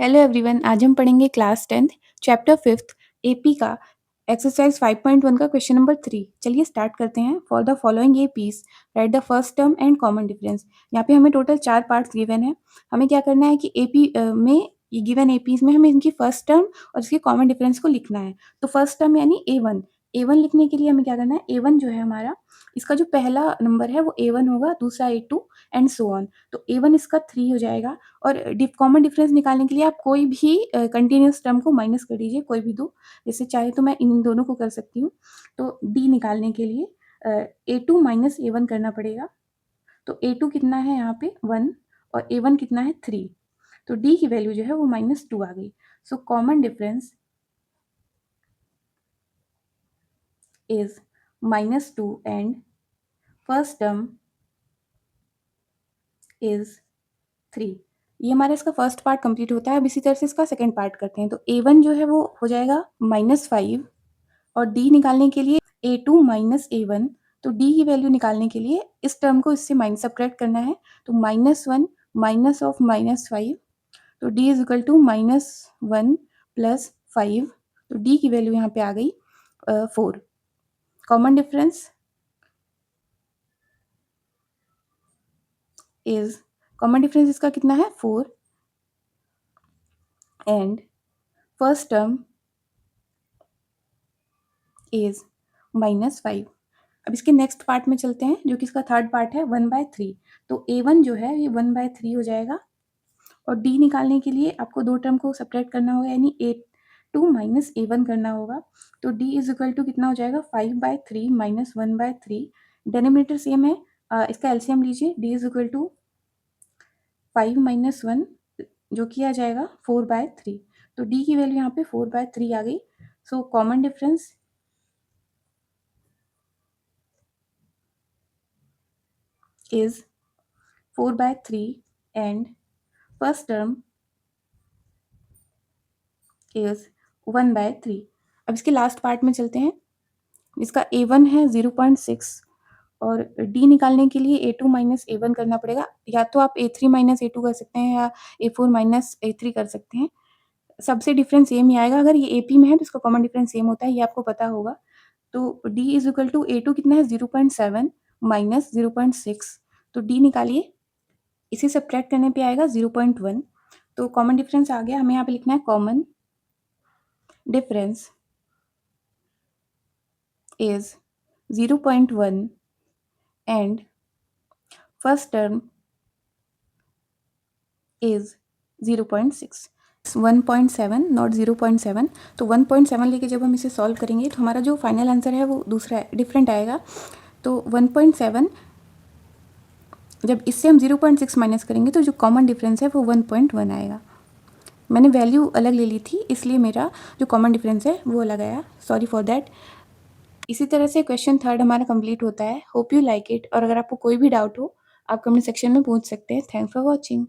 Hello everyone, आज हम पढ़ेंगे class 10th chapter 5th AP का एक्सरसाइज 5.1 का क्वेश्चन नंबर 3। चलिए स्टार्ट करते हैं। For the following APs right the first term and common difference. यहाँ पे हमें टोटल 4 पार्ट्स गिवन है। हमें क्या करना है कि एपी में ये गिवन एपीज में हमें इनकी फर्स्ट टर्म और इसके कॉमन डिफरेंस को लिखना है। तो फर्स्ट टर्म यानी ए वन लिखने के लिए हमें क्या करना है, ए1 जो है हमारा, इसका जो पहला नंबर है वो ए1 होगा, दूसरा ए2 एंड सो ऑन। तो ए1 इसका 3 हो जाएगा। और कॉमन डिफरेंस निकालने के लिए आप कोई भी कंटिन्यूस टर्म को माइनस कर दीजिए, कोई भी दो। जैसे चाहे तो मैं इन दोनों को कर सकती हूँ। तो डी निकालने के लिए ए2 माइनस ए1 करना पड़ेगा। तो ए2 कितना है यहाँ पे 1 और ए1 कितना है 3। तो डी की वैल्यू जो है वो -2 आ गई। So common difference is -2 and first term is 3। ये हमारा इसका फर्स्ट पार्ट कंप्लीट होता है। अब इसी तरह से इसका सेकंड पार्ट करते हैं। तो ए1 जो है वो हो जाएगा -5 और डी निकालने के लिए ए2 माइनस ए1। तो डी की वैल्यू निकालने के लिए इस टर्म को इससे माइनस सब्ट्रैक्ट करना है। तो -1 माइनस ऑफ -5, तो D is equal to -1 plus 5। तो डी की वैल्यू यहाँ पे आ गई 4। Common difference is, common difference इसका कितना है 4 एंड फर्स्ट टर्म इज -5। अब इसके नेक्स्ट पार्ट में चलते हैं, जो कि इसका थर्ड पार्ट है 1/3। तो ए1 जो है ये 1/3 हो जाएगा। और डी निकालने के लिए आपको दो टर्म को सब्ट्रैक्ट करना होगा, यानी ए2 माइनस ए1 करना होगा। तो डी इज इक्वल टू कितना हो जाएगा 5/3 माइनस 1/3। डिनोमिनेटर सेम है, इसका एलसीएम लीजिए। D is equal to 5 minus 1 जो किया जाएगा 4/3। तो डी की वैल्यू यहाँ पे 4/3 आ गई। So common difference is 4/3 and first term is 1/3। अब इसके लास्ट पार्ट में चलते हैं। इसका a1 है 0.6 और d निकालने के लिए a2 माइनस a1 करना पड़ेगा। या तो आप a3 माइनस a2 कर सकते हैं या a4 माइनस a3 कर सकते हैं। सबसे डिफरेंस सेम ही आएगा। अगर ये AP में है तो इसका कॉमन डिफरेंस सेम होता है, ये आपको पता होगा। तो d is equal to a2 कितना है 0.7 माइनस 0.6। तो d निकालिए, इसे सब्ट्रैक्ट करने पे आएगा 0.1। तो कॉमन डिफरेंस आ गया। हमें यहाँ पे लिखना है common difference is 0.1 and first term is 0.6। 1.7 not 0.7। तो 1.7 लेके जब हम इसे सॉल्व करेंगे तो हमारा जो फाइनल आंसर है वो दूसरा डिफरेंट आएगा। तो 1.7 जब इससे हम 0.6 माइनस करेंगे तो जो कॉमन डिफरेंस है वो 1.1 आएगा। मैंने वैल्यू अलग ले ली थी, इसलिए मेरा जो कॉमन डिफरेंस है वो अलग आया। Sorry for that. इसी तरह से क्वेश्चन थर्ड हमारा कंप्लीट होता है। Hope you like it. और अगर आपको कोई भी डाउट हो आप कमेंट सेक्शन में पूछ सकते हैं। Thanks for watching.